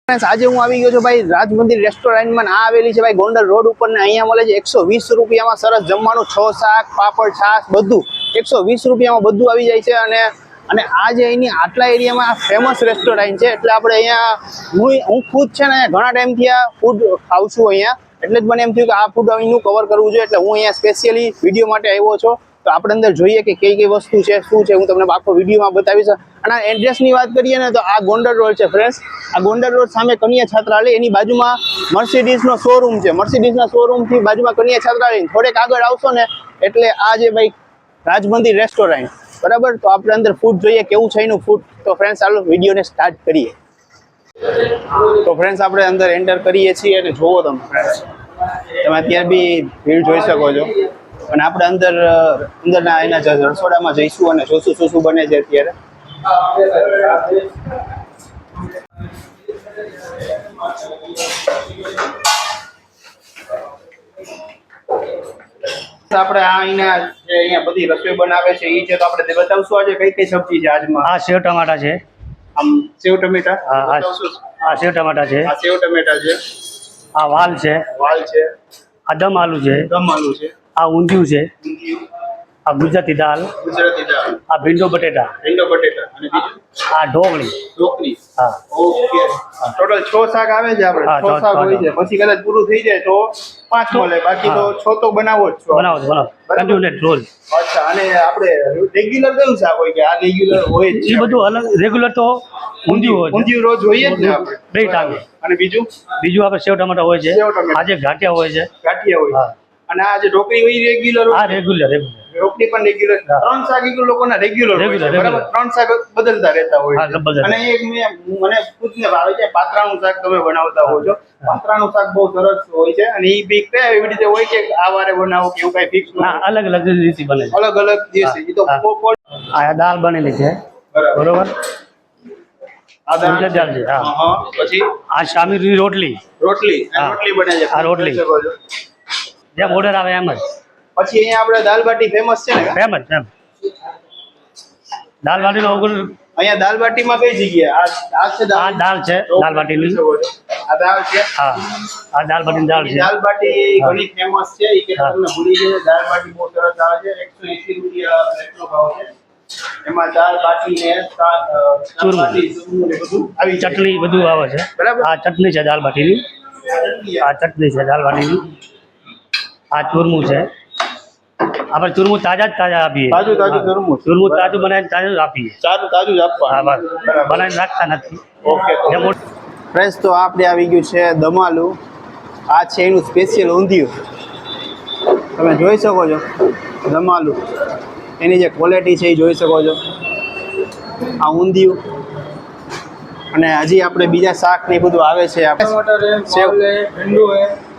આજે હું આવી ગયો છું ભાઈ રાજ મંદિર રેસ્ટોરન્ટમાં આ આવેલી છે ભાઈ ગોંડલ રોડ ઉપર ને અહીંયા મળે છે 120 રૂપિયામાં સરસ જમવાનું 6 શાક પાપડ છાશ બધું 120 રૂપિયામાં બધું આવી જાય છે અને આ જે અહીંની આટલા એરિયામાં આ ફેમસ રેસ્ટોરન્ટ છે એટલે આપણે અહીંયા હું ખુદ છે ને ઘણા ટાઈમથી આ ફૂડ ખાઉં છું અહીંયા એટલે જ મને એમ થયું કે આ ફૂડ અહીંનું કવર કરવું જોઈએ એટલે હું અહીંયા સ્પેશિયલી વિડીયો માટે આવ્યો છું તો આપણે અંદર જોઈએ કે કઈ કઈ વસ્તુ છે શું છે હું તમને આખો વિડીયોમાં બતાવીશ અને એડ્રેસની વાત કરીએ ને તો આ ગોંડલ રોડ છે ફ્રેન્ડ્સ આ ગોંડલ રોડ સામે કન્યા છાત્રાલય એની બાજુમાં મર્સિડીઝનો શોરૂમ છે મર્સિડીઝના શોરૂમથી બાજુમાં કન્યા છાત્રાલય થોડેક આગળ આવશો ને એટલે આ જે ભાઈ રાજ મંદિર રેસ્ટોરન્ટ બરાબર તો આપણે અંદર ફૂડ જોઈએ કેવું છે એનું ફૂડ તો ફ્રેન્ડ્સ ચાલો વિડીયોને સ્ટાર્ટ કરીએ તો ફ્રેન્ડ્સ આપણે અંદર એન્ટર કરીએ છીએ અને જોવો તમે ફ્રેન્ડ્સ તમે અત્યારે બી ભીડ જોઈ શકો છો અને આપણે અંદરના એના રસોડામાં જઈશું અને જોશું શું બને છે અત્યારે આપણે અહીંયા બધી રસોઈ બનાવે છે એ છે તો આપણે બતાવશું આજે કઈ કઈ સબ્જી છે આજમાં આ સેવ ટમાટા છે આમ સેવ ટમેટા આ સેવ ટમાટા છે આ સેવ ટમેટા છે આ વાલ છે આ દમ આલુ છે આ ઊંધિયું છે આ ગુજરાતી દાળ આ ભીંડો બટેટા અને બીજું આ ઢોકળી હા ઓકે ટોટલ 6 શાક આવે છે આપણે 6 શાક હોય છે પછી કદાચ પૂરું થઈ જાય તો 5 મળે બાકી તો 6 તો બનાવો જ છો બનાવો કન્ટિન્યુઅસ રોજ અચ્છા અને આપણે રેગ્યુલર કયું શાક હોય કે આ રેગ્યુલર હોય જ એ બધું અલગ રેગ્યુલર તો ઊંધિયું રોજ હોય જ ને આપણે બે ટાઈમે અને બીજું આપણે સેવ ટમાટા હોય છે આજે ગાંઠિયા હોય છે હોય અને આ જે ઢોકળી હોય રેગ્યુલર હા રેગ્યુલર ઢોકળી પણ રેગ્યુલર 3 શાક લોકોના રેગ્યુલર હોય છે બરાબર 3 શાક બદલતા રહેતા હોય છે અને એક મને ખુદને ભાવે છે પાત્રાનું શાક તમે બનાવતા હો છો પાત્રાનું શાક બહુ સરસ હોય છે અને એ બી કઈ એવી રીતે હોય કે આ વારે બનાવો કે એવું કઈ ફિક્સ ના અલગ રીતે બને અલગ જે છે એ તો આ દાળ બનેલી છે બરોબર આ દાળ છે હા પછી આ શામી રોટલી બને છે આ રોટલી જેમ ઓર્ડર આવે એમ જ પછી અહીંયા આપણે દાલ બાટી ફેમસ છે ને ફેમસ દાલ બાટીનો અહીંયા દાલ બાટીમાં કઈ જગ્યા આ છે દાળ છે દાલ બાટીની આ દાળ છે હા આ દાલ બાટીની દાળ છે દાલ બાટી ઘણી ફેમસ છે એ કે તમને ભૂલી ગયો દાલ બાટી બહુ સરસ આવે છે 180 રૂપિયા એટલો ભાવ છે એમાં દાલ બાટી ને ચૂરમું બધું આવી ચટણી બધું આવે છે બરાબર આ ચટણી છે દાલ બાટીની આ ચટણી છે દાલ બાટીની આ ચૂરમું છે આપણે ચૂરમું તાજા આપીએ તાજું ચૂરમું તાજું બનાવીને તાજું આપીએ તાજું જ આપવા હા બસ બનાવીને રાખતા નથી ઓકે ફ્રેન્ડ્સ તો આપણે આવી ગયું છે દમાલુ આ છે એનું સ્પેશિયલ ઊંધિયું તમે જોઈ શકો છો દમાલુ એની જે ક્વોલિટી છે એ જોઈ શકો છો આ ઊંધિયું અને હજી આપણે બીજા શાક ને બધું આવે છે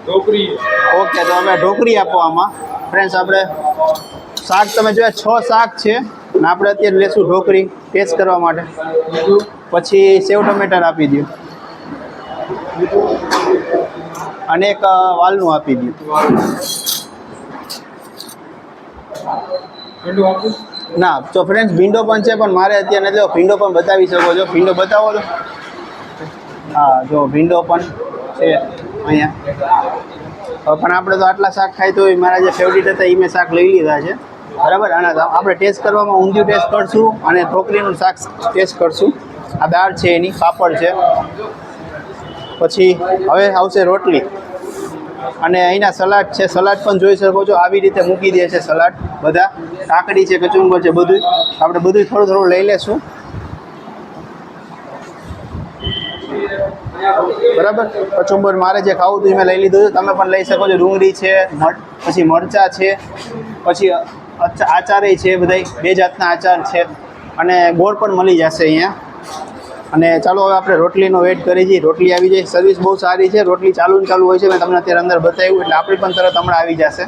ઓકે તો હવે ઢોકળી આપો આમાં ફ્રેન્ડ્સ આપણે શાક તમે જોયા 6 શાક છે અને આપણે અત્યારે લેશું ઢોકળી ટેસ્ટ કરવા માટે પછી સેવ ટમેટર આપી દો અને એક વાલનું આપી દો ના તો ફ્રેન્ડ્સ ભીંડો પણ છે પણ મારે અત્યારે નથી ભીંડો પણ બતાવી શકો છો ભીંડો બતાવો તો હા જો ભીંડો પણ છે અહીંયા પણ આપણે તો આટલા શાક ખાય તો મારા જે ફેવરિટ હતા એ મેં શાક લઈ લીધા છે બરાબર અને આપણે ટેસ્ટ કરવામાં ઊંધિયું ટેસ્ટ કરશું અને ઢોકળીનું શાક ટેસ્ટ કરશું આ દાળ છે એની પાપડ છે પછી હવે આવશે રોટલી અને અહીંના સલાડ છે સલાડ પણ જોઈ શકો છો આવી રીતે મૂકી દે છે સલાડ બધા કાકડી છે કચુંબર છે બધું આપણે બધું થોડું લઈ લેશું બરાબર કચુંબર મારે જે ખાવું હતું મેં લઈ લીધું છે તમે પણ લઈ શકો છો ડુંગળી છે પછી મરચાં છે પછી આચારે છે બધા બે જાતના આચાર છે અને ગોળ પણ મળી જશે અહીંયા અને ચાલો હવે આપણે રોટલીનો વેઇટ કરી જઈએ રોટલી આવી જાય સર્વિસ બહુ સારી છે રોટલી ચાલુ હોય છે મેં તમને અત્યારે અંદર બતાવ્યું એટલે આપણી પણ તરત હમણાં આવી જશે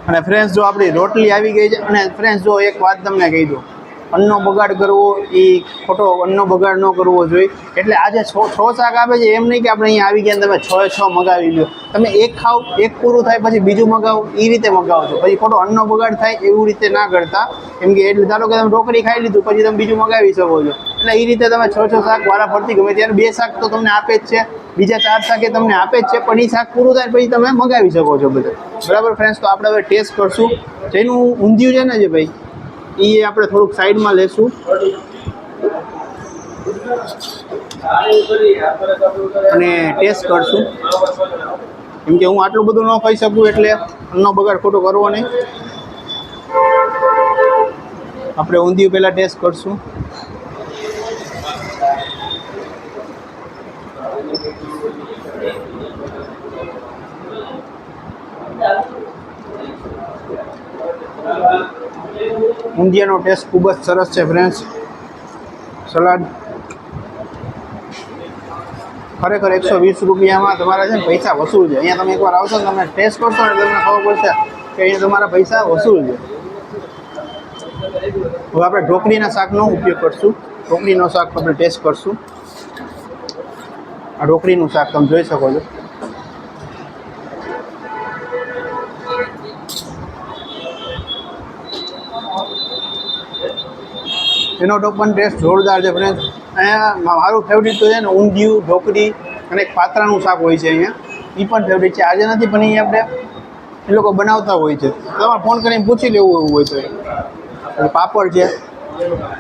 અને ફ્રેન્ડ્સ જો આપણી રોટલી આવી ગઈ છે અને ફ્રેન્ડ્સ જો એક વાત તમને કહી દઉં અન્નનો બગાડ કરવો એ ખોટો અન્નનો બગાડ ન કરવો જોઈએ. એટલે આજે છ શાક આપે છે એમ નહીં કે આપણે અહીંયા આવી ગયા તમે 6 મગાવી લો. તમે એક ખાઓ, એક પૂરું થાય પછી બીજું મગાવો, એ રીતે મગાવો છો. પછી ખોટો અન્નનો બગાડ થાય એવું રીતે ના કરતા. કેમ કે એટલે ધારો કે તમે ઢોકળી ખાઈ લીધું પછી તમે બીજું મગાવી શકો છો. એટલે એ રીતે તમે 6 શાક વારા ફરતી ગમે ત્યારે 2 શાક તો તમને આપે જ છે, બીજા 4 શાક એ તમને આપે જ છે, પણ એ શાક પૂરું થાય પછી તમે મગાવી શકો છો બધા. બરાબર ફ્રેન્ડ્સ, તો આપણે હવે ટેસ્ટ કરશું. જેનું ઊંધિયું છે ને જે ભાઈ એ આપણે થોડુંક સાઈડમાં લેશું અને ટેસ્ટ કરશું. કેમ કે હું આટલું બધું ન ખાઈ શકું એટલે અન્નનો બગાડ ખોટો કરવો નહીં. આપણે ઊંધિયું પહેલાં ટેસ્ટ કરશું. ઊંધિયાનો ટેસ્ટ ખૂબ જ સરસ છે ફ્રેન્ડ્સ. સલાડ ખરેખર 120 રૂપિયામાં તમારા છે ને પૈસા વસૂલ છે. અહીંયા તમે એકવાર આવશો ને તમે ટેસ્ટ કરશો ને તમને ખબર પડશે કે અહીંયા તમારા પૈસા વસૂલ છે. હવે આપણે ઢોકળીના શાકનો ઉપયોગ કરશું. ઢોકળીનો શાક આપણે ટેસ્ટ કરશું. આ ઢોકળીનું શાક તમે જોઈ શકો છો. એનો તો પણ ટેસ્ટ જોરદાર છે ફ્રેન્ડ. અહીંયા મારું ફેવરિટ તો છે ને ઊંધિયું, ઢોકળી અને એક પાત્રાનું શાક હોય છે અહીંયા. એ પણ ફેવરિટ છે. આજે નથી પણ અહીંયા આપણે એ લોકો બનાવતા હોય છે. તમારે ફોન કરીને પૂછી લેવું એવું હોય તો. પાપડ છે,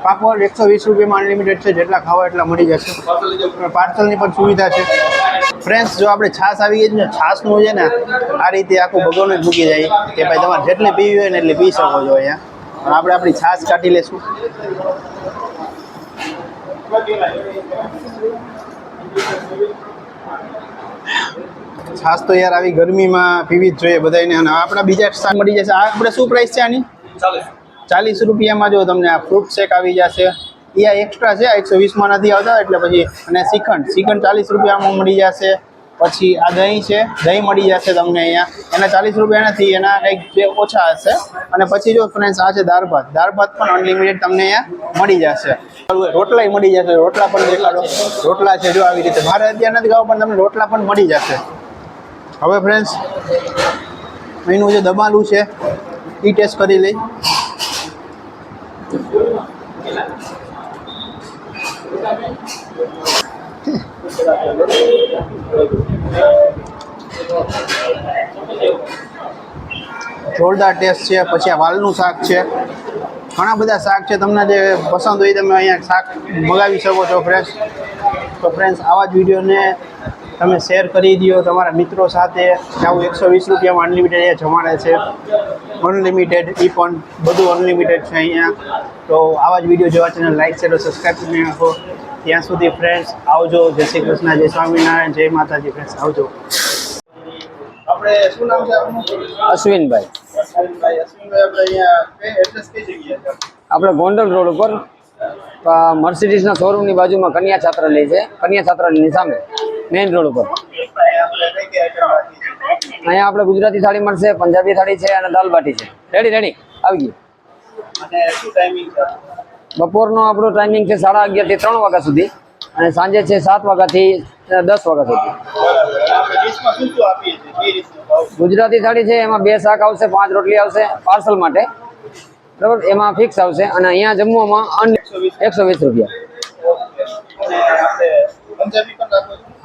પાપડ 120 રૂપિયામાં અનલિમિટેડ છે. જેટલા ખાવા એટલા મળી જશે. પાર્સલની પણ સુવિધા છે. ફ્રેન્ડ્સ, જો આપણે છાશ આવી ગઈ છે ને, છાશનું છે ને આ રીતે આખું ભગવાન જ મૂકી જાય કે ભાઈ તમારે જેટલી પીવી હોય ને એટલે પી શકો છો અહીંયા. આપણે આપણી છાશ કાઢી લેશું. છાશ તો યાર આવી ગરમીમાં પીવી જ જોઈએ બધાને. અને આપણા બીજા શાક મળી જશે. આ આપણે શું પ્રાઇસ છે આની? 40 રૂપિયામાં જો તમને આ ફ્રૂટ શેક આવી જશે. એ આ એક્સ્ટ્રા છે, 120માં નથી આવતા એટલે પછી. અને શ્રીખંડ 40 રૂપિયામાં મળી જશે. પછી આ દહીં છે, દહીં મળી જશે તમને અહીંયા. એના 40 રૂપિયા નથી, એના કંઈક જે ઓછા હશે. અને પછી જો ફ્રેન્ડ્સ આ છે દાળ ભાત. દાળ ભાત પણ અનલિમિટેડ તમને અહીંયા મળી જશે. રોટલાય મળી જશે. રોટલા પણ દેખાડો. રોટલા છે જો આવી રીતે. મારે અત્યારે નથી ખાવા પણ તમને રોટલા પણ મળી જશે. હવે ફ્રેન્ડ્સ અહીંનું જે દબાલું છે એ ટેસ્ટ કરી લઈ. જોરદાર ટેસ્ટ છે. પછી આ વાલનું શાક છે. ઘણા બધા શાક છે. તમને જે પસંદ હોય તમે અહીંયા શાક મગાવી શકો છો ફ્રેન્ડ્સ. તો ફ્રેન્ડ્સ આવા જ વિડીયોને તમે શેર કરી દો તમારા મિત્રો સાથે. આવું 120 રૂપિયામાં અનલિમિટેડ અહીંયા જમાડે છે. અનલિમિટેડ એ પણ બધું અનલિમિટેડ છે અહીંયા. તો આવા જ વિડીયો જોવા ચેનલ લાઈક શેર સબસ્ક્રાઈબ કરી નાખો. ત્યાં સુધી ફ્રેન્ડ્સ આવજો. જય શ્રી કૃષ્ણ, જય સ્વામિનારાયણ, જય માતાજી ફ્રેન્ડ્સ. આવજો. આપણે શું નામ છે આપનું? અશ્વિનભાઈ. અશ્વિનભાઈ, આપણે અહીંયા એડ્રેસ કઈ જગ્યાએ છે? આપણે ગોંડલ રોડ ઉપર મર્સિડીઝના શોરૂમની બાજુમાં કન્યા છાત્રાલય છે. કન્યા છાત્રાલયની સામે મેઇન રોડ ઉપર. અહીંયા આપણે ગુજરાતી થાળી મળશે, પંજાબી થાળી છે અને દાલ બાટી છે. રેડી આવી ગઈ. અને શું ટાઈમિંગ છે? બપોરનો આપણો ટાઈમિંગ છે 11:30 થી 3 વાગ્યા સુધી અને સાંજે છે 7 વાગ્યાથી 10 વાગ્યા સુધી. ગુજરાતી થાળી છે એમાં 2 શાક આવશે, 5 રોટલી આવશે પાર્સલ માટે. બરાબર, એમાં ફિક્સ આવશે. અને અહીંયા જમવામાં 120 રૂપિયા.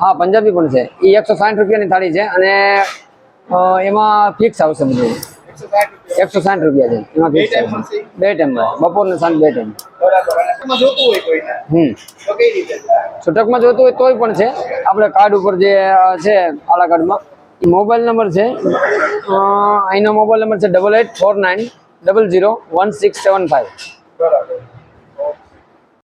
હા, પંજાબી પણ છે. એ 160 રૂપિયાની થાળી છે અને એમાં ફિક્સ આવશે બધું. 160 રૂપિયા છે એમાં ફિક્સ આવશે. 2 ટાઈમ બપોર ને સાંજ 2 ટાઈમ. છૂટકમાં જોતું હોય તોય પણ છે. આપણે કાર્ડ ઉપર જે છે આલા કાર્ડમાં મોબાઈલ નંબર છે. અહીંનો મોબાઈલ નંબર છે 8849001675.